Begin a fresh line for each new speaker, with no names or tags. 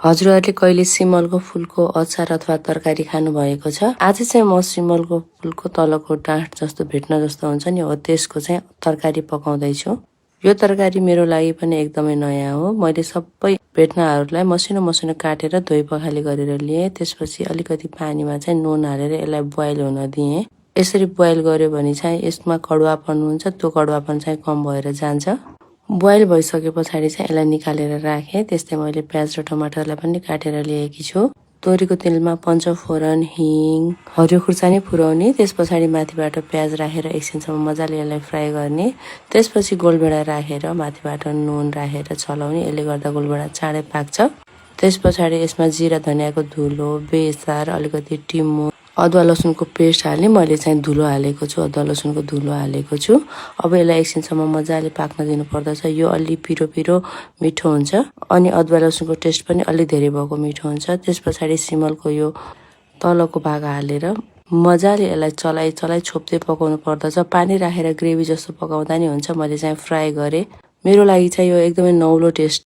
हजुरहरूले कहिले सिमलको फूलको अचार अथवा तरकारी खानु भएको छ? आज चाहिँ म सिमलको फूलको तलको डाँठ जस्तो भेट्न जस्तो हुन्छ नि हो त्यसको चाहिँ तरकारी पकाउँदैछु। यो तरकारी मेरो लागि पनि एकदमै नयाँ हो। मैले सबै भेट्नाहरूलाई मसिनो मसिनो काटेर धोइ पखाली गरेर लिएँ। त्यसपछि अलिकति पानीमा चाहिँ नुन हालेर यसलाई बोइल हुन दिएँ। यसरी बोइल गर्यो भने चाहिँ यसमा कडुवापन हुन्छ, त्यो कडुवापन चाहिँ कम भएर जान्छ। बोइल भइसके पछाडि चाहिँ यसलाई निकालेर राखेँ। त्यस्तै मैले प्याज र टमाटरलाई पनि काटेर ल्याएकी छु। तोरीको तेलमा पञ्चफोरन, हिङ, हरियो खुर्सानी फुराउने, त्यस पछाडि माथिबाट प्याज राखेर एकछिनसम्म मजाले यसलाई फ्राई गर्ने। त्यसपछि गोलभेडा राखेर माथिबाट नुन राखेर चलाउने। यसले गर्दा गोलभेडा चाँडै पाक्छ। त्यस पछाडि यसमा जिरा धनियाँको धुलो, बेसार, अलिकति टिमु, अदुवा लसुनको पेस्ट हाल्ने। मैले चाहिँ धुलो हालेको छु, अदुवा लसुनको धुलो हालेको छु। अब यसलाई एकछिनसम्म मजाले पाक्न दिनुपर्दछ। यो अलि पिरो पिरो मिठो हुन्छ अनि अदुवा लसुनको टेस्ट पनि अलि धेरै भएको मिठो हुन्छ। त्यस पछाडि सिमलको यो तलको भाग हालेर मजाले यसलाई चलाइ छोप्दै पकाउनु पर्दछ। पानी राखेर ग्रेभी जस्तो पकाउँदा नि हुन्छ। मैले चाहिँ फ्राई गरेँ। मेरो लागि चाहिँ यो एकदमै नौलो टेस्ट